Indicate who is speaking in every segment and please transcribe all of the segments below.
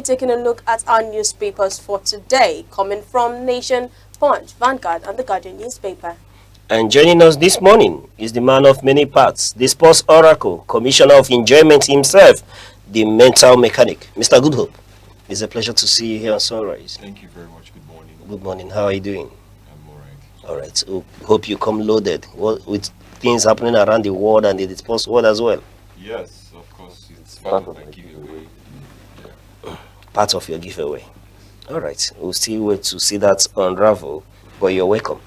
Speaker 1: taking a look at our newspapers for today, coming from Nation, Punch, Vanguard, and the Guardian newspaper.
Speaker 2: And joining us this morning is the man of many parts, the sports oracle, commissioner of enjoyment himself, the mental mechanic, Mr. Goodhope. It's a pleasure to see you here on Sunrise.
Speaker 3: Thank you very much. Good morning.
Speaker 2: Good morning. How are you doing?
Speaker 3: I'm all right.
Speaker 2: All right. So hope you come loaded with things happening around the world and the sports world as well.
Speaker 3: Yes, of course. It's part of my giveaway. Yeah.
Speaker 2: Part of your giveaway. All right. We'll still wait to see that unravel, but you're welcome.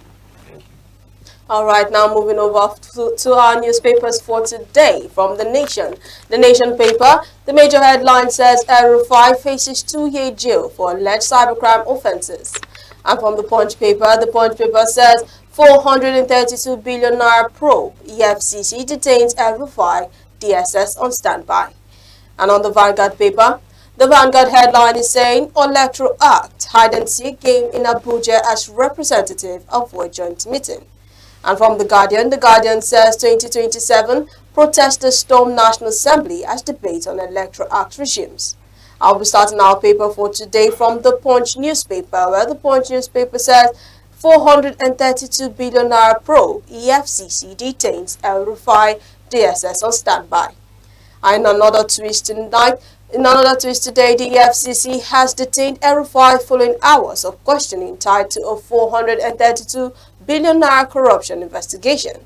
Speaker 1: All right, now moving over to our newspapers for today from The Nation. The Nation paper, the major headline says El-Rufai faces 2-year jail for alleged cybercrime offences. And from the Punch paper says 432 billion naira probe, EFCC detains El-Rufai, DSS on standby. And on the Vanguard paper, the Vanguard headline is saying Electoral Act, hide-and-seek game in Abuja as representative avoid joint meeting. And from the Guardian says 2027, protesters storm National Assembly as debate on Electoral Act regimes. I'll be starting our paper for today from the Punch newspaper, where the Punch newspaper says 432 billion naira probe, EFCC detains El-Rufai, DSS on standby. And in another twist today, the EFCC has detained El-Rufai following hours of questioning tied to a 432 billion naira corruption investigation.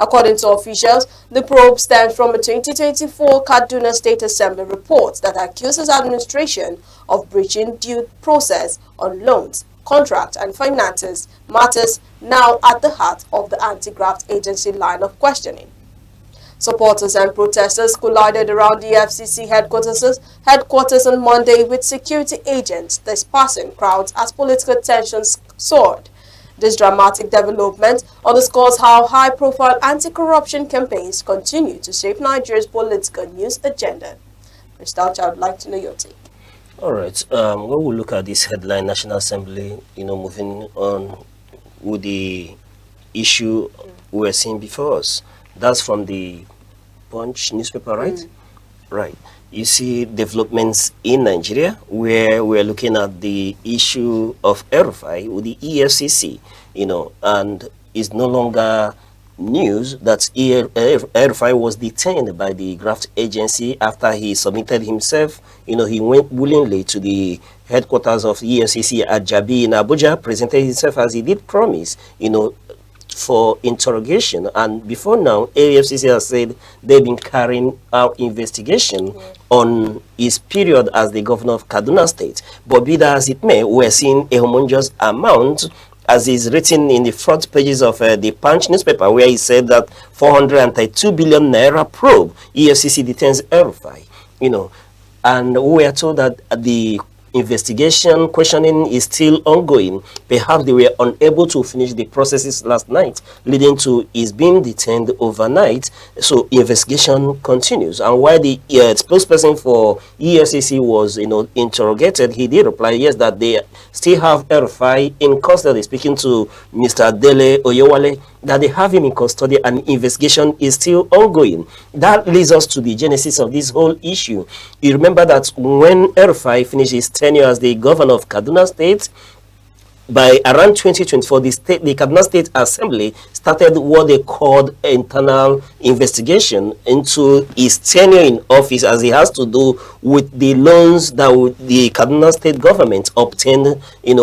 Speaker 1: According to officials, the probe stems from a 2024 Kaduna State Assembly report that accuses administration of breaching due process on loans, contracts, and finances, matters now at the heart of the anti-graft agency line of questioning. Supporters and protesters collided around the FCC headquarters on Monday with security agents dispersing crowds as political tensions soared. This dramatic development underscores how high-profile anti-corruption campaigns continue to shape Nigeria's political news agenda. Mr. Aucha, I would like to know your take.
Speaker 2: All right. When we look at this headline, National Assembly, moving on with the issue we're seeing before us. That's from the Punch newspaper, right? Right. You see developments in Nigeria where we're looking at the issue of El-Rufai with the EFCC, and it's no longer news that El-Rufai was detained by the graft agency after he submitted himself. He went willingly to the headquarters of EFCC at Jabi in Abuja, presented himself as he did promise, for interrogation. And before now, AFCC has said they've been carrying out investigation on his period as the governor of Kaduna State. But be that as it may, we're seeing a humongous amount, as is written in the front pages of the Punch newspaper, where he said that 432 billion naira probe, EFCC detains El-Rufai, and we are told that the investigation questioning is still ongoing. Perhaps they were unable to finish the processes last night, leading to his being detained overnight. So investigation continues. And while the spokesperson for EFCC was interrogated, he did reply yes, that they still have El-Rufai in custody, speaking to Mr. Dele Oyewale, that they have him in custody and investigation is still ongoing. That leads us to the genesis of this whole issue. You remember that when El-Rufai finished his tenure as the governor of Kaduna State, by around 2024, the Kaduna State Assembly started what they called internal investigation into his tenure in office, as it has to do with the loans that the Kaduna State government obtained,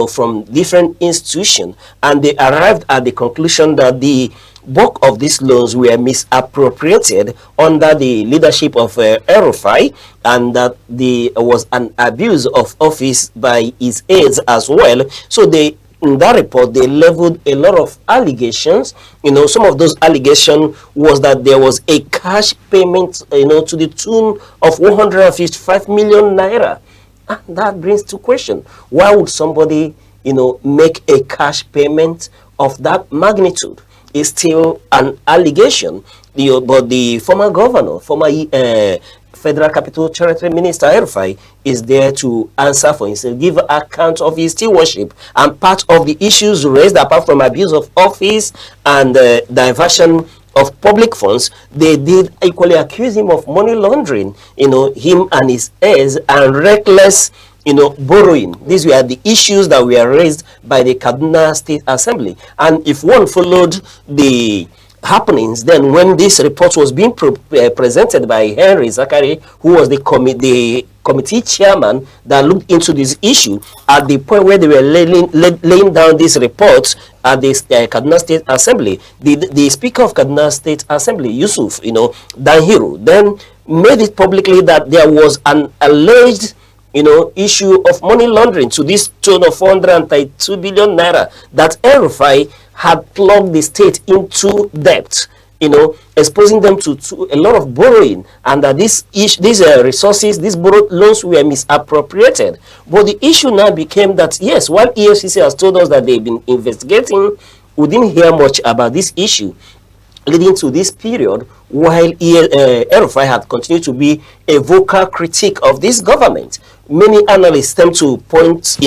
Speaker 2: from different institutions. And they arrived at the conclusion that the bulk of these loans were misappropriated under the leadership of El-Rufai, and that there was an abuse of office by his aides as well. So in that report, they leveled a lot of allegations. Some of those allegations was that there was a cash payment, to the tune of 155 million naira. And that brings to question, why would somebody, make a cash payment of that magnitude? Is still an allegation, but the former governor, Federal Capital Territory Minister El-Rufai is there to answer for himself, give account of his stewardship, and part of the issues raised, apart from abuse of office and diversion of public funds, they did equally accuse him of money laundering, him and his heirs, and reckless borrowing. These were the issues that were raised by the Kaduna State Assembly. And if one followed the happenings, then when this report was being presented by Henry Zakari, who was the committee chairman that looked into this issue, at the point where they were laying down this report at the Kaduna State Assembly, the Speaker of Kaduna State Assembly, Yusuf, Danhiru, then made it publicly that there was an alleged issue of money laundering to this tune of 432 billion naira, that El-Rufai had plugged the state into debt, exposing them to a lot of borrowing, and that these resources, these borrowed loans, were misappropriated. But the issue now became that, yes, while EFCC has told us that they've been investigating, we didn't hear much about this issue leading to this period, while El-Rufai had continued to be a vocal critique of this government. Many analysts tend to point,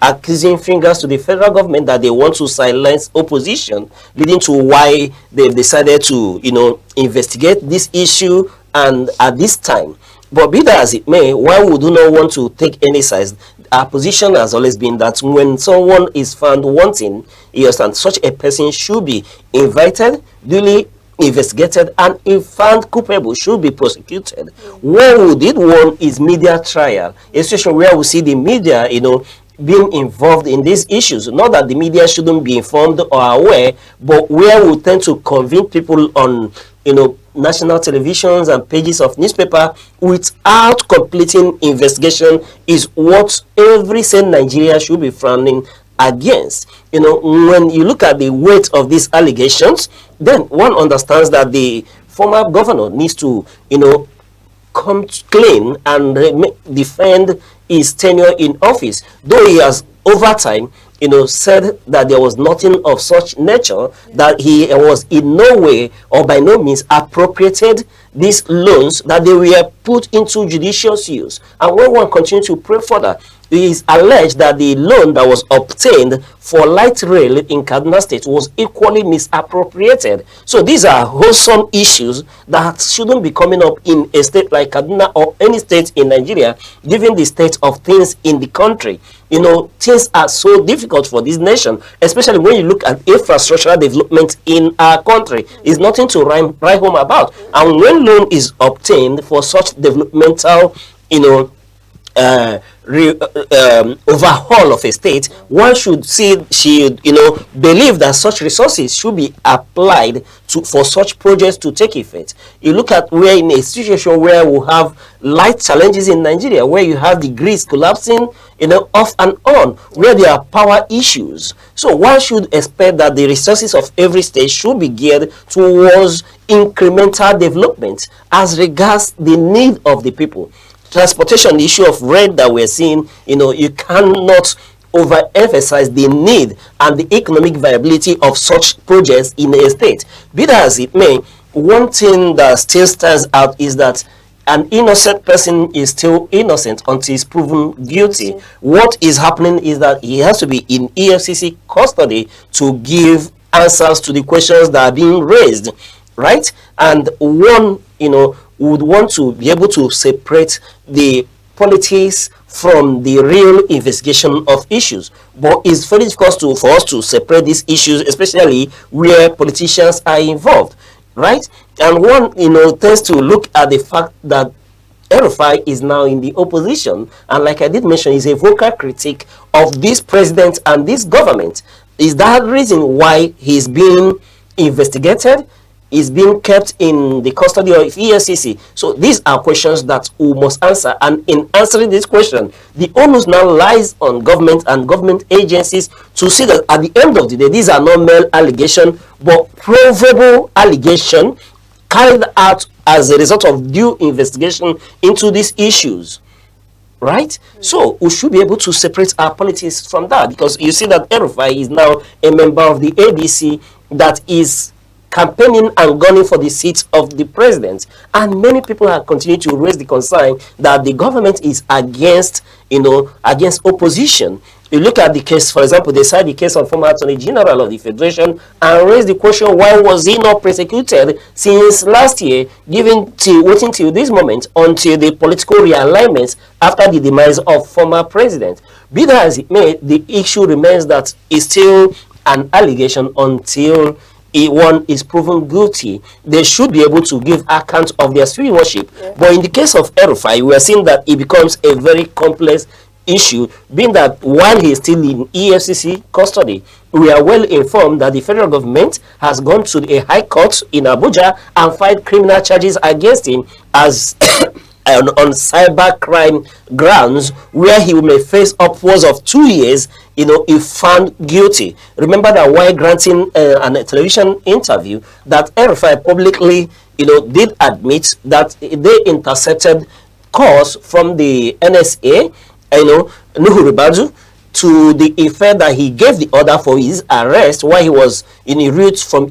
Speaker 2: accusing fingers to the federal government that they want to silence opposition, leading to why they've decided to, investigate this issue and at this time. But be that as it may, while we do not want to take any sides, our position has always been that when someone is found wanting, such a person should be invited, duly investigated, and if found culpable, should be prosecuted. What we did want is media trial, a situation where we see the media, being involved in these issues. Not that the media shouldn't be informed or aware, but where we tend to convene people on, national televisions and pages of newspaper without completing investigation is what every sane Nigeria should be frowning against. When you look at the weight of these allegations, then one understands that the former governor needs to, come clean and defend his tenure in office, though he has over time said that there was nothing of such nature, that he was in no way or by no means appropriated these loans, that they were put into judicious use. And when one continues to pray further, it is alleged that the loan that was obtained for light rail in Kaduna State was equally misappropriated. So these are wholesome issues that shouldn't be coming up in a state like Kaduna or any state in Nigeria, given the state of things in the country. Things are so difficult for this nation, especially when you look at infrastructural development in our country. It's nothing to write home about. And when loan is obtained for such developmental, overhaul of a state, one should believe that such resources should be applied for such projects to take effect. You look at where in a situation where we have light challenges in Nigeria, where you have the grids collapsing, off and on, where there are power issues. So one should expect that the resources of every state should be geared towards incremental development as regards the need of the people. Transportation, the issue of rent that we're seeing, you cannot overemphasize the need and the economic viability of such projects in a state. Be that as it may, one thing that still stands out is that an innocent person is still innocent until he's proven guilty. What is happening is that he has to be in EFCC custody to give answers to the questions that are being raised, right? And one, would want to be able to separate the politics from the real investigation of issues. But it's very difficult for us to separate these issues, especially where politicians are involved, right? And one, tends to look at the fact that El-Rufai is now in the opposition, and like I did mention, is a vocal critique of this president and this government. Is that reason why he's being investigated? Is being kept in the custody of EFCC? So these are questions that we must answer, and in answering this question, the onus now lies on government and government agencies to see that at the end of the day, these are not mere allegations, but provable allegation carried out as a result of due investigation into these issues, right? So we should be able to separate our politics from that, because you see that El-Rufai is now a member of the ABC that is campaigning and gunning for the seat of the president, and many people have continued to raise the concern that the government is against, against opposition, You look at the case, for example, they cite the case of former Attorney General of the Federation and raise the question, why was he not prosecuted since last year, waiting till this moment until the political realignment after the demise of former president. Be that as it may, the issue remains that it's still an allegation until one is proven guilty. They should be able to give account of their stewardship. Yeah. But in the case of El-Rufai, we are seeing that it becomes a very complex issue, being that while he is still in EFCC custody, we are well informed that the federal government has gone to a high court in Abuja and filed criminal charges against him as on cyber crime grounds, where he may face upwards of 2 years, if found guilty. Remember that while granting a television interview, that El-Rufai publicly, did admit that they intercepted calls from the NSA, Nuhu Ribadu, to the effect that he gave the order for his arrest while he was in a route from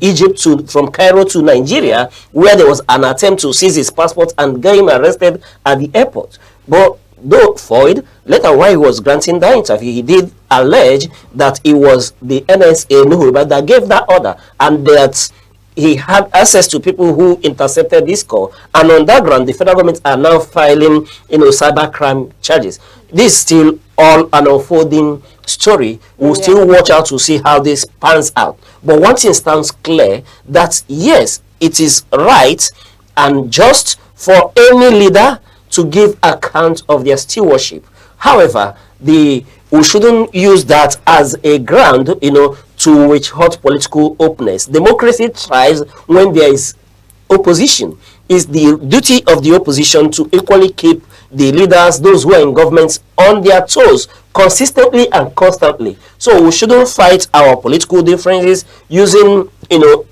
Speaker 2: from Cairo to Nigeria, where there was an attempt to seize his passport and get him arrested at the airport. But though Floyd, later while he was granting that interview, he did allege that it was the NSA Nuhu Ribadu that gave that order, and that he had access to people who intercepted this call, and on that ground, the federal government are now filing, cyber crime charges. This is still all an unfolding story. We'll still watch out to see how this pans out. But one thing stands clear, that yes, it is right and just for any leader to give account of their stewardship. However, we shouldn't use that as a ground, to which hot political openness. Democracy thrives when there is opposition. It's the duty of the opposition to equally keep the leaders, those who are in government, on their toes consistently and constantly. So we shouldn't fight our political differences using,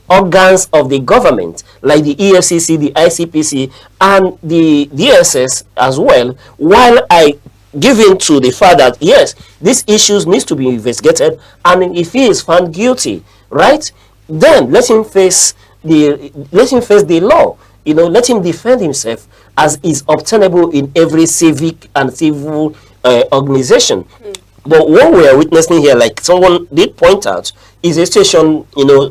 Speaker 2: organs of the government like the EFCC, the ICPC, and the DSS as well, while I give in to the fact that yes, these issues needs to be investigated, and if he is found guilty, right, then let him face the law. Let him defend himself as is obtainable in every civic and civil organization. But what we are witnessing here, like someone did point out, is a situation,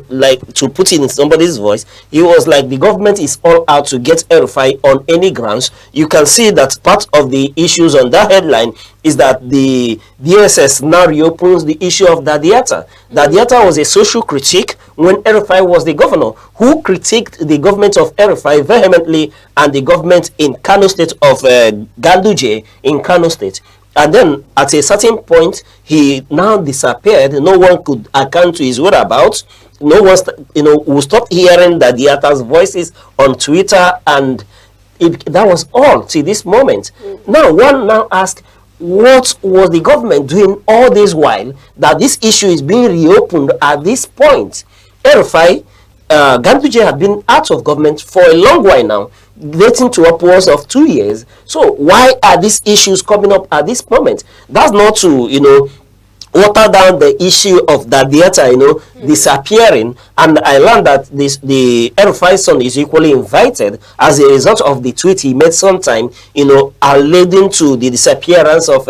Speaker 2: like, to put it in somebody's voice, it was like the government is all out to get El-Rufai on any grounds. You can see that part of the issues on that headline is that the DSS now reopens the issue of Dadiata. Dadiata was a social critique when El-Rufai was the governor, who critiqued the government of El-Rufai vehemently and the government in Kano State of Ganduje in Kano State. And then at a certain point, he now disappeared. No one could account to his whereabouts. No one, we stopped hearing Dadiata's voices on Twitter, and that was all till this moment. Now, one now asks, what was the government doing all this while that this issue is being reopened at this point? El-Rufai, Ganduje had been out of government for a long while now, dating to upwards of 2 years. So why are these issues coming up at this moment? That's not to, water down the issue of Dadiata, disappearing. And I learned that the El-Rufai son is equally invited as a result of the tweet he made sometime, alluding to the disappearance of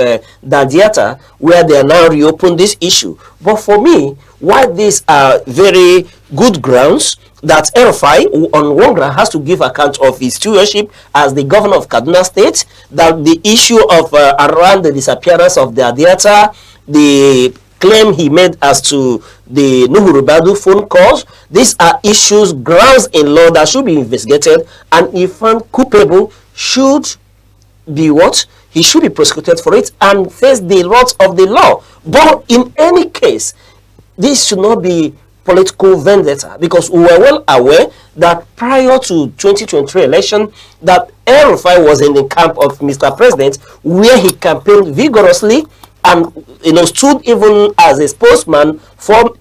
Speaker 2: Dadiata, where they are now reopened this issue. But for me, why these are very good grounds that El-Rufai on one ground has to give account of his stewardship as the governor of Kaduna State, that the issue of around the disappearance of Dadiata, the claim he made as to the Nuhu Ribadu phone calls, these are issues, grounds in law that should be investigated, and if found culpable, should be what? He should be prosecuted for it and face the wrath of the law. But in any case, this should not be political vendetta, because we were well aware that prior to 2023 election, that El-Rufai was in the camp of Mr. President, where he campaigned vigorously and stood even as a spokesman for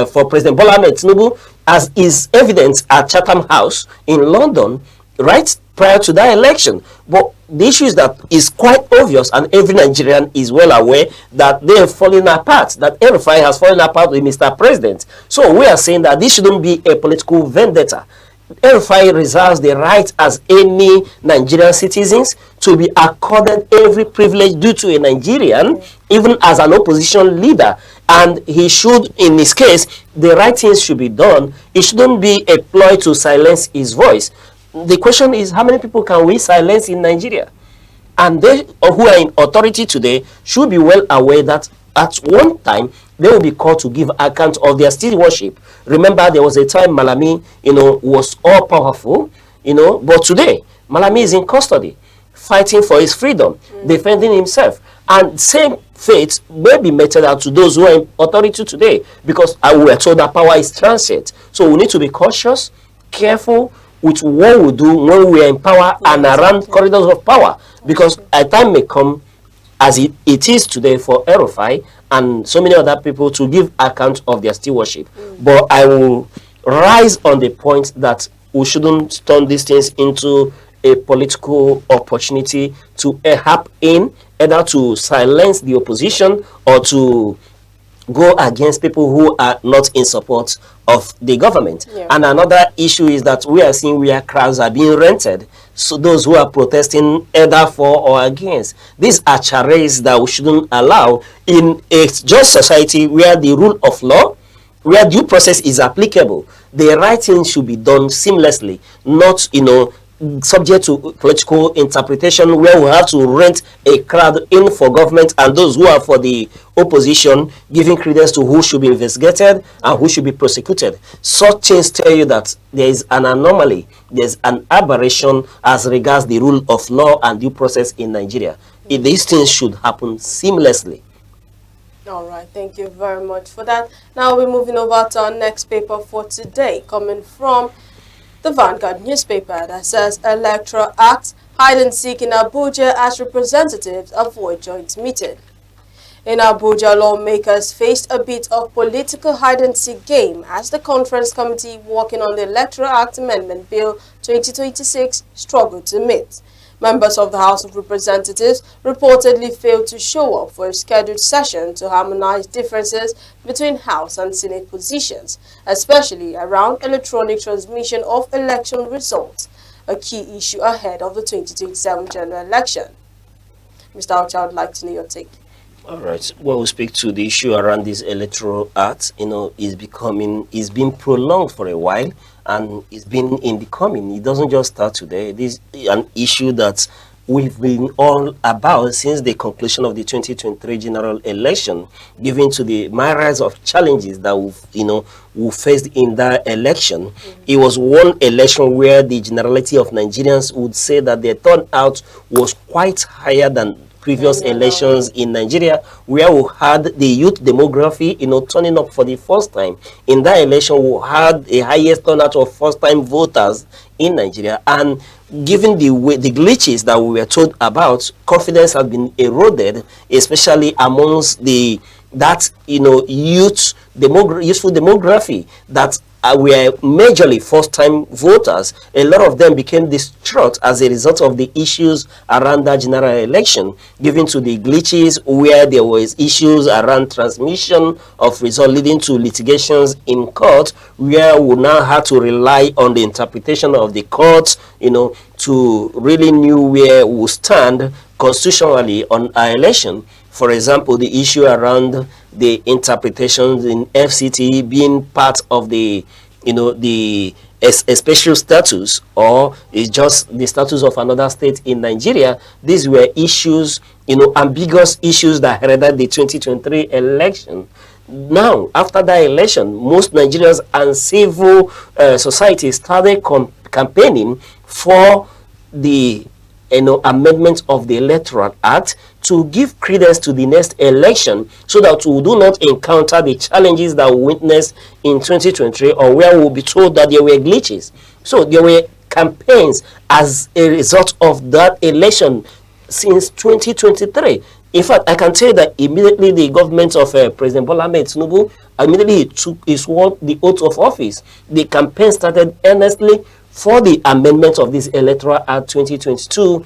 Speaker 2: for President Bola Ahmed Tinubu, as is evident at Chatham House in London, right prior to that election. But the issue is that it's quite obvious, and every Nigerian is well aware, that they have fallen apart, that El-Rufai has fallen apart with Mr. President. So we are saying that this shouldn't be a political vendetta. El-Rufai reserves the right as any Nigerian citizens to be accorded every privilege due to a Nigerian, even as an opposition leader. And he should, in this case, the right things should be done. It shouldn't be a ploy to silence his voice. The question is, how many people can we silence in Nigeria? And they who are in authority today should be well aware that at one time they will be called to give account of their stewardship. Remember, there was a time Malami, was all powerful, but today Malami is in custody, fighting for his freedom, defending himself. And same fate may be meted out to those who are in authority today, because we were told that power is transient. So we need to be cautious, careful with what we do when we are in power and around corridors of power, because a time may come, as it is today for El-Rufai and so many other people, to give account of their stewardship. But I will rise on the point that we shouldn't turn these things into a political opportunity to help in either to silence the opposition or to go against people who are not in support of the government.
Speaker 1: Yeah.
Speaker 2: And another issue is that we are seeing where crowds are being rented. So those who are protesting either for or against. These are charades that we shouldn't allow in a just society where the rule of law, where due process is applicable. The right thing should be done seamlessly, not, subject to political interpretation, where we have to rent a crowd in for government and those who are for the opposition giving credence to who should be investigated and who should be prosecuted. Such things tell you that there is an anomaly, there's an aberration as regards the rule of law and due process in Nigeria. These things should happen seamlessly.
Speaker 1: All right, thank you very much for that. Now we're moving over to our next paper for today, coming from the Vanguard newspaper, that says Electoral Act, hide and seek in Abuja as representatives avoid joint meeting. In Abuja, lawmakers faced a bit of political hide-and-seek game as the conference committee working on the Electoral Act Amendment Bill 2026 struggled to meet. Members of the House of Representatives reportedly failed to show up for a scheduled session to harmonize differences between House and Senate positions, especially around electronic transmission of election results, a key issue ahead of the 2027 general election. Mr. Aucha, I would like to know your take.
Speaker 2: All right. When we speak to the issue around this electoral act, is being prolonged for a while, and it's been in the coming. It doesn't just start today. This is an issue that we've been all about since the conclusion of the 2023 general election, given to the myriads of challenges that we faced in that election. It was one election where the generality of Nigerians would say that their turnout was quite higher than previous elections in Nigeria, where we had the youth demography, turning up for the first time. In that election, we had the highest turnout of first-time voters in Nigeria, and given the glitches that we were told about, confidence has been eroded, especially amongst youthful demography that were majorly first-time voters. A lot of them became distraught as a result of the issues around that general election, given to the glitches where there was issues around transmission of results leading to litigations in court, where we now had to rely on the interpretation of the courts, to really knew where we stand constitutionally on our election. For example, the issue around the interpretations in FCT being part of the a special status, or is just the status of another state in Nigeria. These were issues, ambiguous issues that headed the 2023 election. Now, after that election, most Nigerians and civil society started campaigning for the amendment of the Electoral Act to give credence to the next election, so that we do not encounter the challenges that we witnessed in 2023, or where we'll be told that there were glitches. So there were campaigns as a result of that election since 2023. In fact, I can tell you that immediately the government of President Bola Ahmed Tinubu, immediately he took the oath of office, the campaign started earnestly for the amendment of this Electoral Act 2022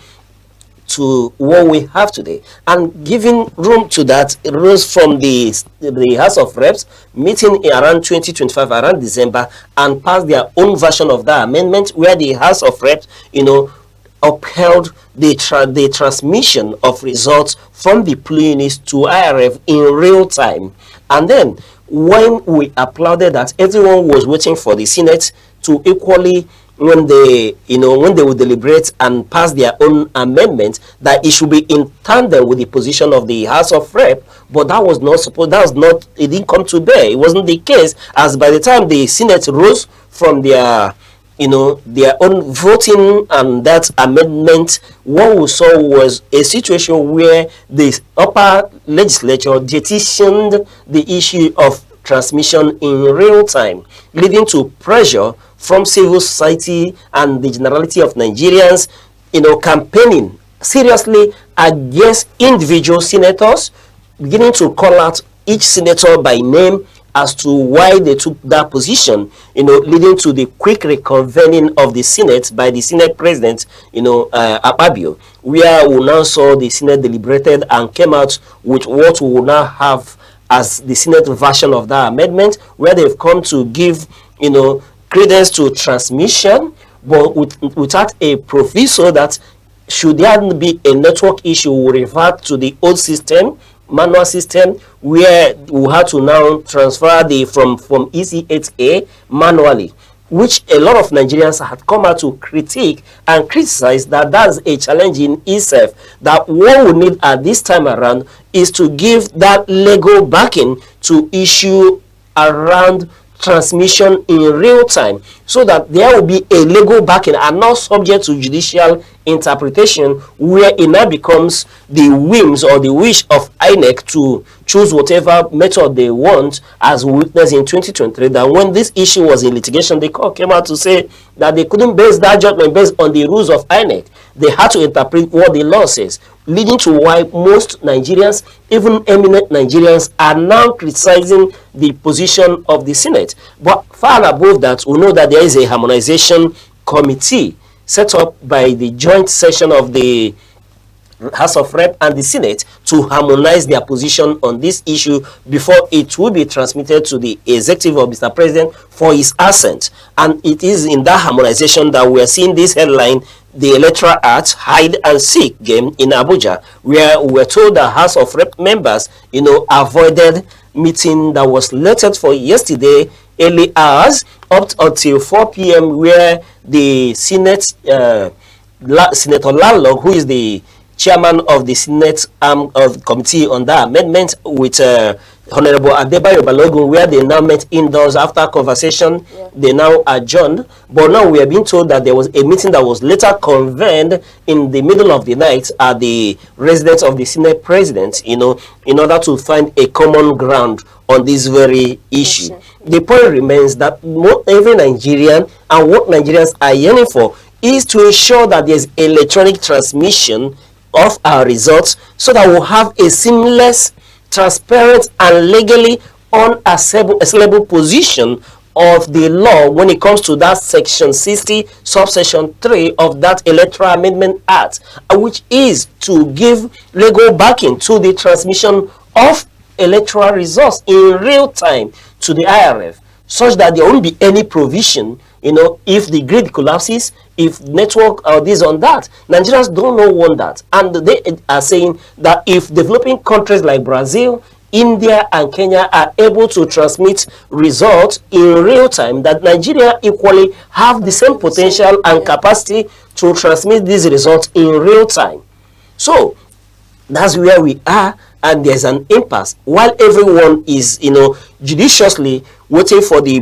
Speaker 2: to what we have today. And giving room to that, it rose from the House of Reps meeting in around 2025, around December, and passed their own version of that amendment, where the House of Reps, upheld the transmission of results from the polling units to IRF in real time. And then when we applauded that, everyone was waiting for the Senate to equally, when they would deliberate and pass their own amendment, that it should be in tandem with the position of the House of Rep. But that was not supposed. It didn't come to bear. It wasn't the case, as by the time the Senate rose from their own voting and that amendment, what we saw was a situation where the upper legislature petitioned the issue of transmission in real time, leading to pressure from civil society and the generality of Nigerians, campaigning seriously against individual senators, beginning to call out each senator by name as to why they took that position, leading to the quick reconvening of the Senate by the Senate President, Akpabio, where we now saw the Senate deliberated and came out with what we will now have as the Senate version of that amendment, where they've come to give, credence to transmission, but without a proviso that should there be a network issue, we revert to the old system, manual system, where we had to now transfer from EC8A manually, which a lot of Nigerians had come out to critique and criticize that that's a challenge in itself. That what we need at this time around is to give that legal backing to issue around transmission in real time, so that there will be a legal backing and not subject to judicial interpretation, where it now becomes the whims or the wish of ANEKE to choose whatever method they want, as we witnessed in 2023, that when this issue was in litigation, the court came out to say that they couldn't base that judgment based on the rules of ANEKE. They had to interpret what the law says, leading to why most Nigerians, even eminent Nigerians, are now criticizing the position of the Senate. But far above that, we know that there is a harmonization committee set up by the joint session of the House of Rep and the Senate to harmonize their position on this issue before it will be transmitted to the executive of Mr. President for his assent. And it is in that harmonization that we are seeing this headline, the Electoral Act hide and seek game in Abuja, where we were told that House of Rep members, avoided meeting that was slated for yesterday early hours up until 4 p.m., where the Senate, Senator Lalog, who is the chairman of the Senate of committee on that amendment, with Honorable Adebayo Balogun, where they now met indoors after conversation. They now adjourned, but now we are being told that there was a meeting that was later convened in the middle of the night at the residence of the Senate President, in order to find a common ground on this very issue. The point remains that every Nigerian and what Nigerians are yearning for is to ensure that there's electronic transmission of our results, so that we'll have a seamless, transparent, and legally unassailable position of the law when it comes to that section 60 subsection 3 of that Electoral Amendment Act, which is to give legal backing to the transmission of electoral results in real time to the IRF, such that there won't be any provision, if the grid collapses, if network or this on that. Nigerians don't want that. And they are saying that if developing countries like Brazil, India, and Kenya are able to transmit results in real time, that Nigeria equally have the same potential and capacity to transmit these results in real time. So that's where we are, and there's an impasse. While everyone is, judiciously waiting for the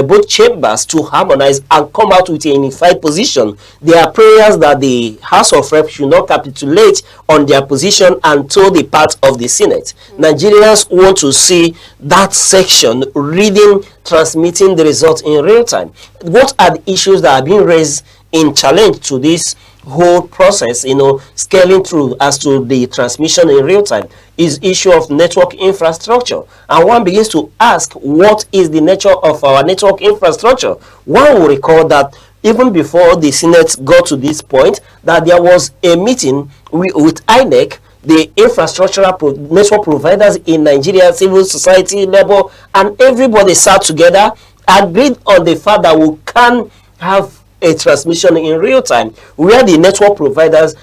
Speaker 2: both chambers to harmonize and come out with a unified position, there are prayers that the House of Reps should not capitulate on their position and toe the path of the Senate. Nigerians want to see that section reading, transmitting the results in real time. What are the issues that are being raised in challenge to this whole process, scaling through as to the transmission in real time, is issue of network infrastructure. And one begins to ask, what is the nature of our network infrastructure? One will recall that even before the Senate got to this point, that there was a meeting with INEC, the infrastructural network providers in Nigeria, civil society, labor, and everybody sat together, agreed on the fact that we can have a transmission in real time, where the network providers,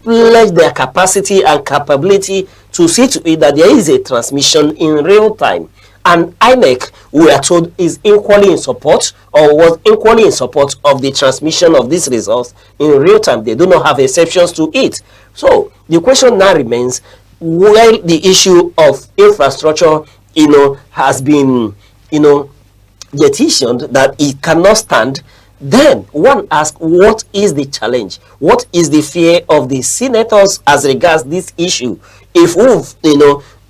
Speaker 2: pledge their capacity and capability to see to it that there is a transmission in real time. And INEC, we are told, is equally in support, or was equally in support of the transmission of these results in real time. They do not have exceptions to it. So the question now remains, while the issue of infrastructure, has been, petitioned that it cannot stand, then one asks, what is the challenge? What is the fear of the senators as regards this issue? If we've,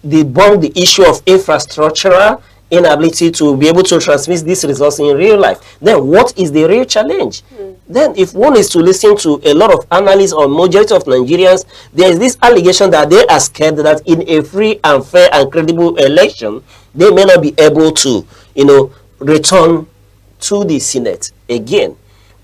Speaker 2: debunk the issue of infrastructural inability to be able to transmit these results in real life, then what is the real challenge? Then if one is to listen to a lot of analysts or majority of Nigerians, there is this allegation that they are scared that in a free and fair and credible election, they may not be able to, return to the Senate again.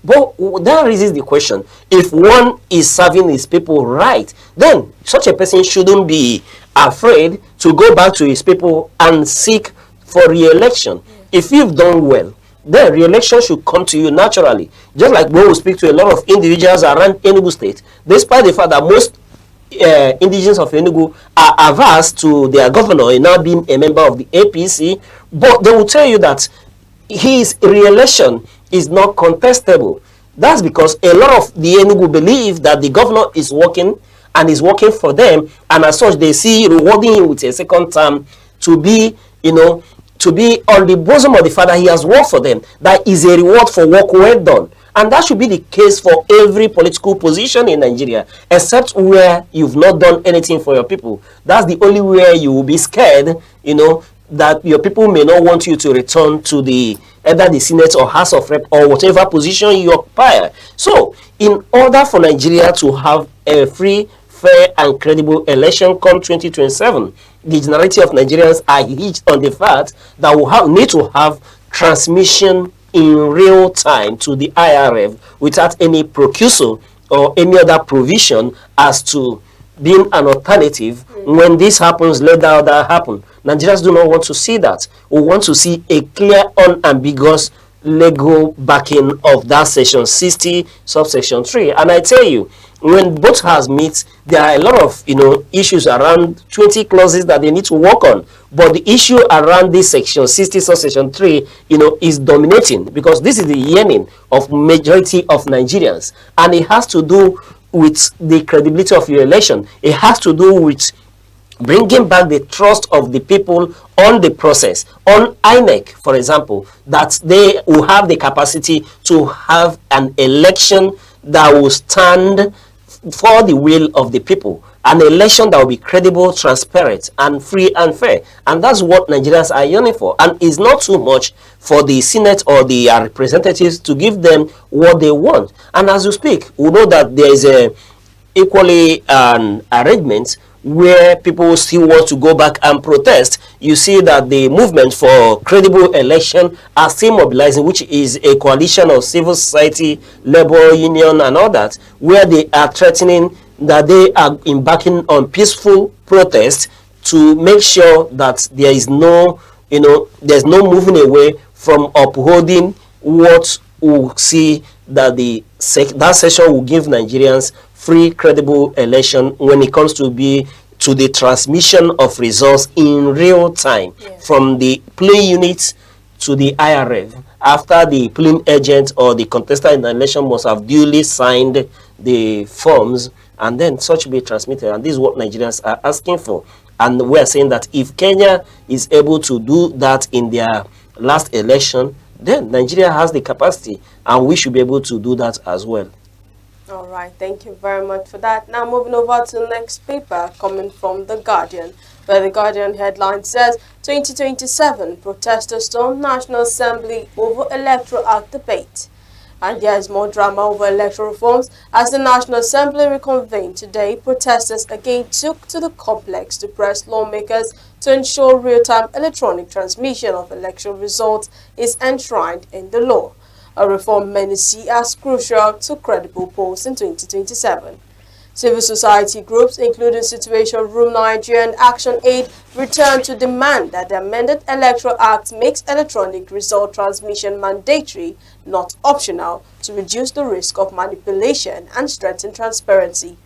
Speaker 2: But that raises the question, if one is serving his people right, then such a person shouldn't be afraid to go back to his people and seek for re-election. If you've done well, then re-election should come to you naturally. Just like when we speak to a lot of individuals around Enugu State, despite the fact that most indigenous of Enugu are averse to their governor and now being a member of the APC, but they will tell you that his re-election is not contestable. That's because a lot of the Enugu believe that the governor is working and is working for them, and as such they see rewarding him with a second term to be, to be on the bosom of the father. He has worked for them. That is a reward for work well done. And that should be the case for every political position in Nigeria, except where you've not done anything for your people. That's the only way you will be scared, that your people may not want you to return to either the Senate or House of Rep or whatever position you occupy. So, in order for Nigeria to have a free, fair, and credible election come 2027, the generality of Nigerians are hitched on the fact that we need to have transmission in real time to the IRF without any procusal or any other provision as to being an alternative. When this happens, let the other happen. Nigerians do not want to see that. We want to see a clear, unambiguous legal backing of that section 60 subsection 3. And I tell you, when both houses meet, there are a lot of issues around 20 clauses that they need to work on. But the issue around this section 60 subsection 3 is dominating, because this is the yearning of majority of Nigerians, and it has to do with the credibility of your election. It has to do with bringing back the trust of the people on the process, on INEC, for example, that they will have the capacity to have an election that will stand for the will of the people, an election that will be credible, transparent, and free and fair. And that's what Nigerians are yearning for. And it's not too much for the Senate or the representatives to give them what they want. And as you speak, we know that there is equally an arrangement where people still want to go back and protest. You see that the movement for credible election are still mobilizing, which is a coalition of civil society, labor union, and all that, where they are threatening that they are embarking on peaceful protest to make sure that there is no, there's no moving away from upholding what we see that that session will give Nigerians free, credible election when it comes to the transmission of results in real time, from the polling units to the IRF, after the polling agent or the contestant in the election must have duly signed the forms, and then such be transmitted. And this is what Nigerians are asking for. And we are saying that if Kenya is able to do that in their last election, then Nigeria has the capacity, and we should be able to do that as well.
Speaker 1: All right, thank you very much for that. Now moving over to the next paper, coming from The Guardian, where The Guardian headline says 2027 protesters storm National Assembly over Electoral Act debate. And there is more drama over electoral reforms. As the National Assembly reconvened today, protesters again took to the complex to press lawmakers to ensure real-time electronic transmission of election results is enshrined in the law. a reform many see as crucial to credible polls in 2027. Civil society groups, including Situation Room Nigeria and Action Aid, returned to demand that the amended Electoral Act makes electronic result transmission mandatory, not optional, to reduce the risk of manipulation and strengthen transparency.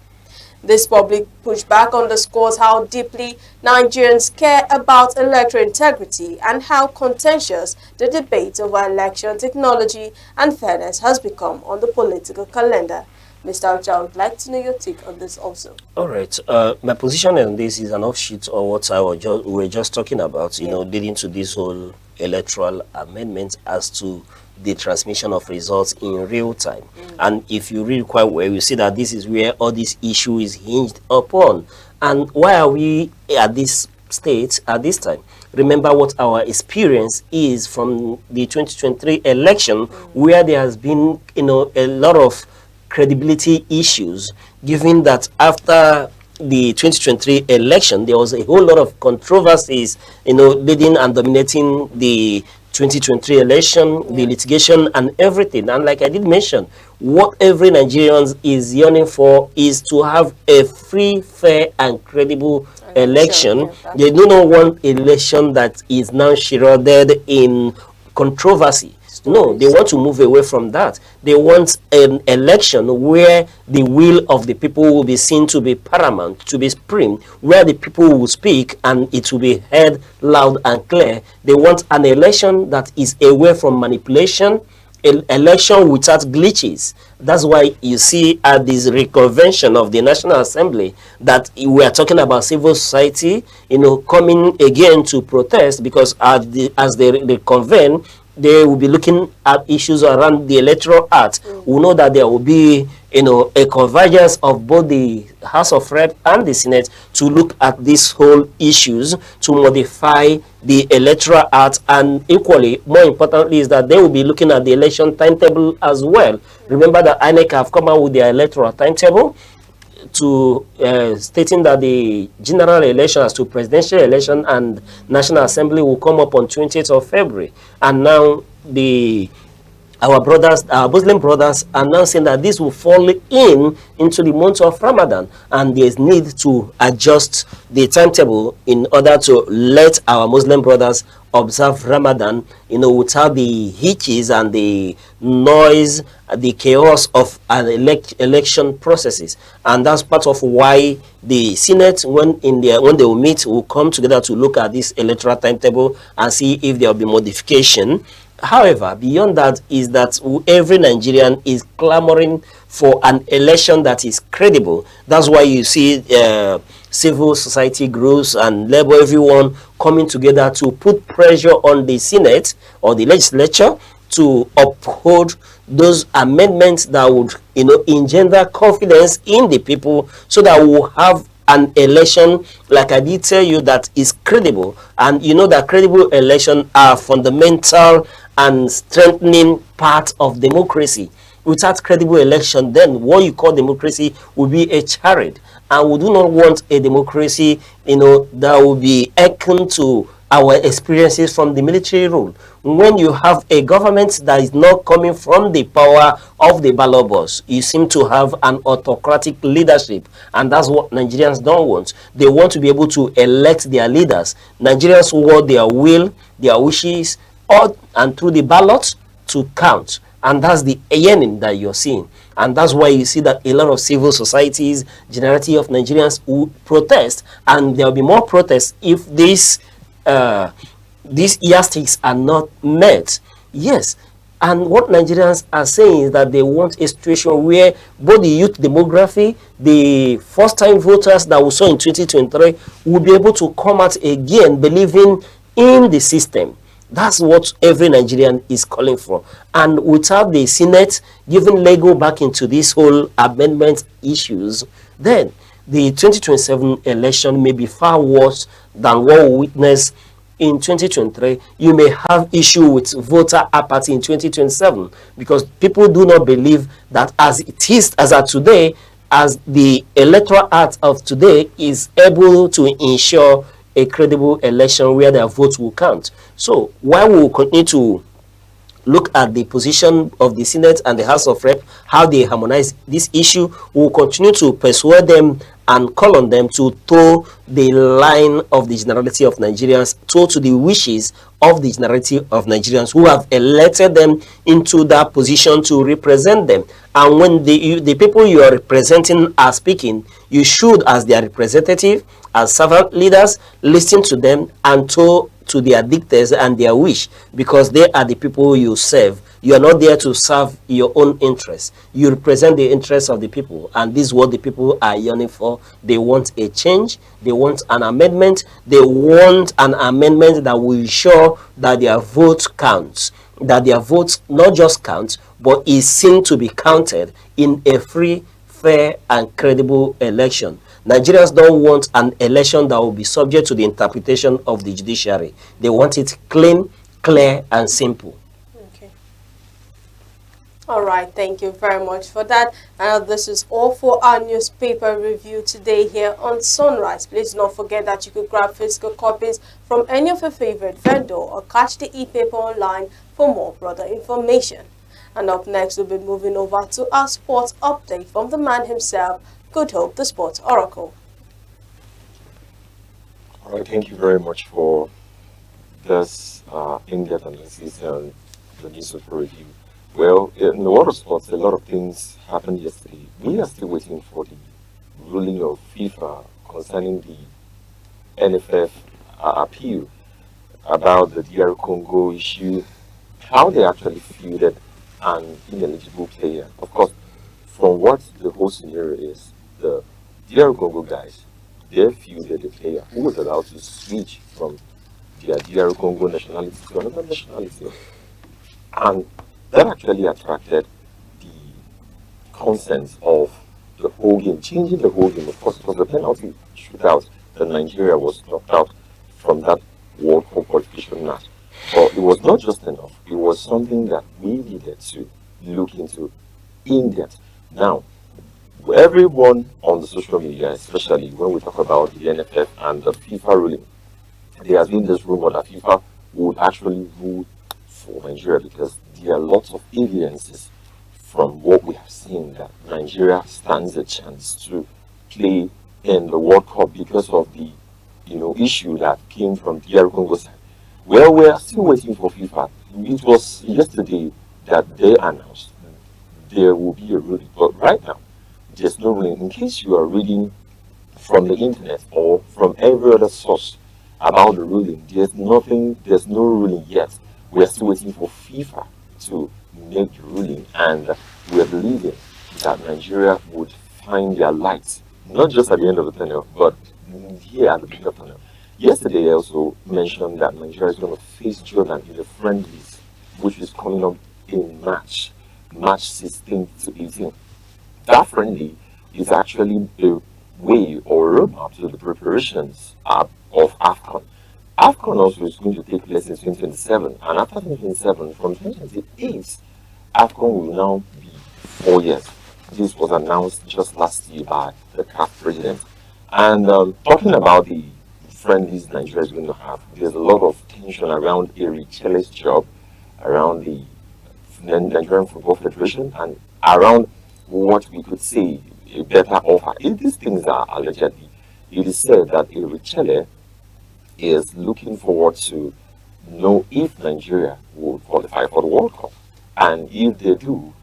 Speaker 1: This public pushback underscores how deeply Nigerians care about electoral integrity and how contentious the debate over election technology and fairness has become on the political calendar. Mr. Ucha, I would like to know your take on this also.
Speaker 2: All right. My position on this is an offshoot of what we were just talking about, you know, leading to this whole electoral amendment as to the transmission of results in real time. And if you read quite well, you see that this is where all this issue is hinged upon. And why are we at this state at this time? Remember what our experience is from the 2023 election, where there has been, you know, a lot of credibility issues, given that after the 2023 election, there was a whole lot of controversies, you know, leading and dominating the 2023 election, the litigation and everything. And like I did mention, what every Nigerian is yearning for is to have a free, fair and credible election. They do not want election that is now shrouded in controversy. No, they want to move away from that. They want an election where the will of the people will be seen to be paramount, to be supreme, where the people will speak and it will be heard loud and clear. They want an election that is away from manipulation, an election without glitches. That's why you see at this reconvention of the National Assembly that we are talking about civil society, you know, coming again to protest, because as they reconvene, they will be looking at issues around the Electoral Act. We know that there will be, you know, a convergence of both the House of Rep and the Senate to look at these whole issues to modify the Electoral Act, and equally, more importantly, is that they will be looking at the election timetable as well. Remember that ANEKE have come out with their electoral timetable to stating that the general election as to presidential election and National Assembly will come up on 20th of February. And now our Muslim brothers are now saying that this will fall into the month of Ramadan, and there is need to adjust the timetable in order to let our Muslim brothers observe Ramadan, you know, without the hitches and the noise, the chaos of an election processes. And that's part of why the Senate, when they will meet, will come together to look at this electoral timetable and see if there will be modification. However, beyond that is that every Nigerian is clamoring for an election that is credible. That's why you see civil society groups and labor, everyone coming together to put pressure on the Senate or the legislature to uphold those amendments that would, you know, engender confidence in the people, so that we'll have an election, like I did tell you, that is credible. And you know that credible elections are fundamental and strengthening part of democracy. Without credible election, then what you call democracy will be a charade. And we do not want a democracy, you know, that will be akin to our experiences from the military rule. When you have a government that is not coming from the power of the ballot box, you seem to have an autocratic leadership, and that's what Nigerians don't want. They want to be able to elect their leaders. Nigerians want their will, their wishes, and through the ballot to count. And that's the yearning that you're seeing. And that's why you see that a lot of civil societies, generality of Nigerians will protest, and there will be more protests if these yardsticks are not met. Yes. And what Nigerians are saying is that they want a situation where both the youth demography, the first-time voters that we saw in 2023, will be able to come out again believing in the system. That's what every Nigerian is calling for. And without the Senate giving Lego back into this whole amendment issues, then the 2027 election may be far worse than what we witnessed in 2023. You may have issue with voter apathy in 2027, because people do not believe that as it is, as of today, as the electoral act of today is able to ensure a credible election where their votes will count. So while we will continue to look at the position of the Senate and the House of Rep, how they harmonize this issue. We will continue to persuade them and call on them to toe the line of the generality of Nigerians, toe to the wishes of the generality of Nigerians who have elected them into that position to represent them. And when the people you are representing are speaking, you should, as their representative, as servant leaders, listen to them and toe to their dictates and their wish, because they are the people you serve. You are not there to serve your own interests. You represent the interests of the people, and this is what the people are yearning for. They want a change. They want an amendment. They want an amendment that will ensure that their vote counts, that their votes not just count, but is seen to be counted in a free, fair, and credible election. Nigerians don't want an election that will be subject to the interpretation of the judiciary. They want it clean, clear, and simple.
Speaker 1: Okay. All right, thank you very much for that. This is all for our newspaper review today here on Sunrise. Please don't forget that you could grab physical copies from any of your favorite vendor or catch the e-paper online for more further information. And up next, we'll be moving over to our sports update from the man himself, Good Hope, the sports oracle.
Speaker 4: All right, thank you very much for this in-depth analysis and the newspaper review. Well, in the world of sports, a lot of things happened yesterday. We are still waiting for the ruling of FIFA concerning the NFF appeal about the DR Congo issue, how they actually fielded an ineligible player. Of course, from what the whole scenario is, the DR Congo guys, they fielded a player who was allowed to switch from their DR Congo nationality to another nationality. And that actually attracted the consent of the whole game, changing the whole game. Of course, it was a penalty shootout that Nigeria was knocked out from that World Cup qualification match. But it was not just enough. It was something that we needed to look into in depth. Now, everyone on the social media, especially when we talk about the NFF and the FIFA ruling, there has been this rumor that FIFA would actually rule for Nigeria because there are lots of evidences from what we have seen that Nigeria stands a chance to play in the World Cup because of the issue that came from DR Congo side. Well, we are still waiting for FIFA. It was yesterday that they announced there will be a ruling, but right now there's no ruling. In case you are reading from the internet or from every other source about the ruling, there's no ruling yet. We are still waiting for FIFA to make the ruling, and we are believing that Nigeria would find their light, not just at the end of the tunnel, but here at the beginning of the tunnel. Yesterday, I also mentioned that Nigeria is going to face Jordan in the friendlies, which is coming up in March 16th to 18th. That friendly is actually a way or roadmap to the preparations of AFCON. AFCON also is going to take place in 2027, and after 2027, from 2028, AFCON will now be 4 years. This was announced just last year by the CAF president. And talking about the friendlies Nigeria is going to have, there's a lot of tension around Erichele's job, around the Nigerian Football Federation, and around what we could say a better offer. If these things are allegedly, it is said that Erichele is looking forward to know if Nigeria will qualify for the World Cup. And if they do,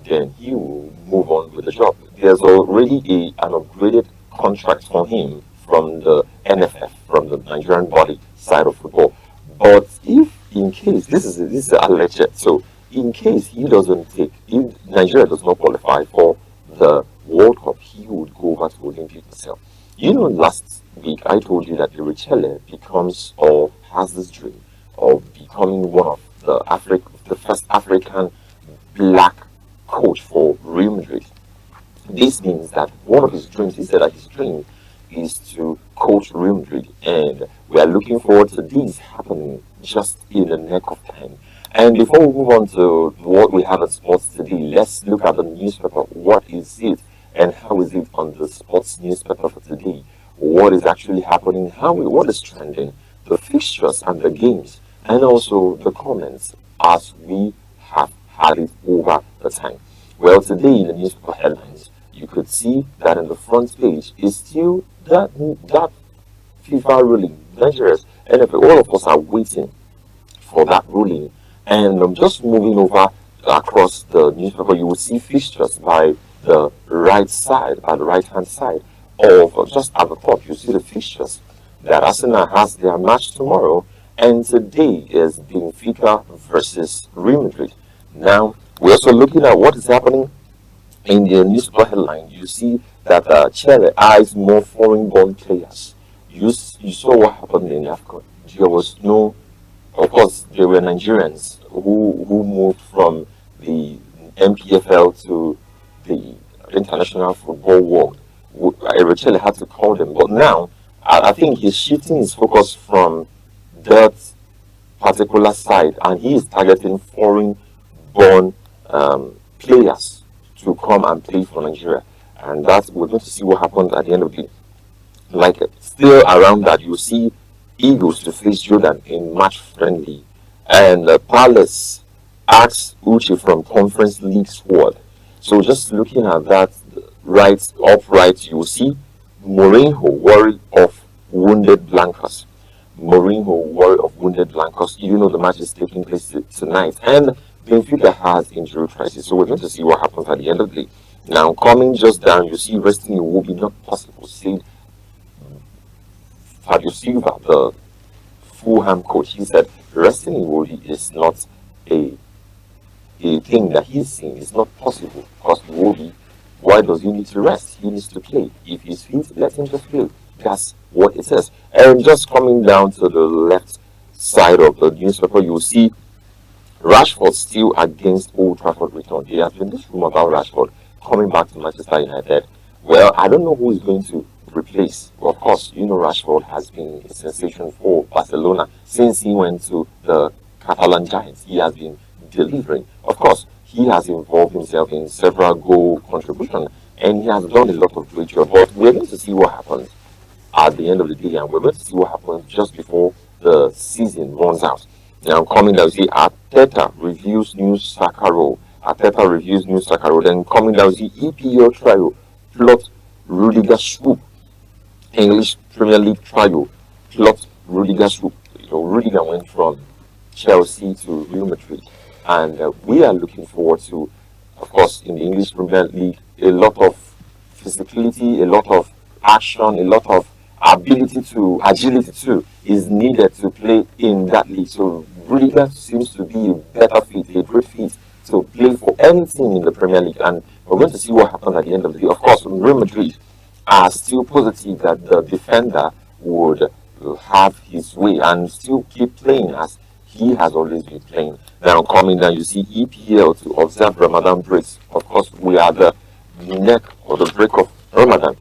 Speaker 4: then he will move on with the job. There's already an upgraded contract for him from the NFF, from the Nigerian body side of football. But if in case, this is alleged, so in case if Nigeria does not qualify for the World Cup, he would go over to Olympic himself. Last week I told you that Erichele becomes or has this dream of becoming one of the first African black coach for Real Madrid. This means that one of his dreams, he said that his dream is to coach Real Madrid, and we are looking forward to this happening just in the neck of time. And before we move on to what we have at sports today, let's look at the newspaper. What is it and how is it on the sports newspaper for today? What is actually happening? What is trending? The fixtures and the games, and also the comments as we had it over the time. Well, today in the newspaper headlines, you could see that in the front page is still that FIFA ruling. Dangerous. NFL, all of us are waiting for that ruling. And just moving over across the newspaper, you will see fixtures by the right side, by the right-hand side of just at the top. You see the fixtures that Arsenal has their match tomorrow, and today is Benfica versus Real Madrid. Now, we're also looking at what is happening in the newspaper headline. You see that Chile eyes more foreign-born players. You saw what happened in AFCON. There was no, of course, there were Nigerians who moved from the MPFL to the international football world. Chile had to call them, but now I think he's shifting his focus from that particular side, and he is targeting foreign-born players to come and play for Nigeria, and that's we're going to see what happens at the end of the day. Like still around that, you see Eagles to face Jordan in match friendly, and Palace asks Uche from Conference League squad. So just looking at that upright, you will see Mourinho worry of wounded Blancos. Mourinho worry of wounded Blancos. You know the match is taking place tonight, and Benfica has injury crisis. So we're going to see what happens at the end of the day. Now coming just down, you see resting will be not possible. See Fabio Silva, the Fulham coach, he said resting Iwobi is not a thing that he's seeing. It's not possible because Iwobi, why does he need to rest? He needs to play. If he's fit, let him just play. That's what it says. And just coming down to the left side of the newspaper, you will see Rashford still against Old Trafford return. There has been this rumor about Rashford coming back to Manchester United. Well, I don't know who is going to replace. Well, of course, you know Rashford has been a sensation for Barcelona since he went to the Catalan Giants. He has been delivering. Of course, he has involved himself in several goal contributions, and he has done a lot of great job. But we're going to see what happens at the end of the day, and we're going to see what happens just before the season runs out. Now, coming down, you see Arteta reviews new Sakaro. Arteta reviews new Sakaro. Then coming down, you see EPL trial plot Rudiger swoop. English Premier League trial plot Rudiger swoop. Rudiger went from Chelsea to Real Madrid, and we are looking forward to, of course, in the English Premier League, a lot of physicality, a lot of action, a lot of agility too is needed to play in that league. So Rudiger seems to be a better fit, a great fit to play for anything in the Premier League, and we're going to see what happens at the end of the day. Of course, Real Madrid are still positive that the defender would have his way and still keep playing as he has always been playing. Now coming down, you see EPL to observe Ramadan breaks. Of course, we are the neck or the break of Ramadan.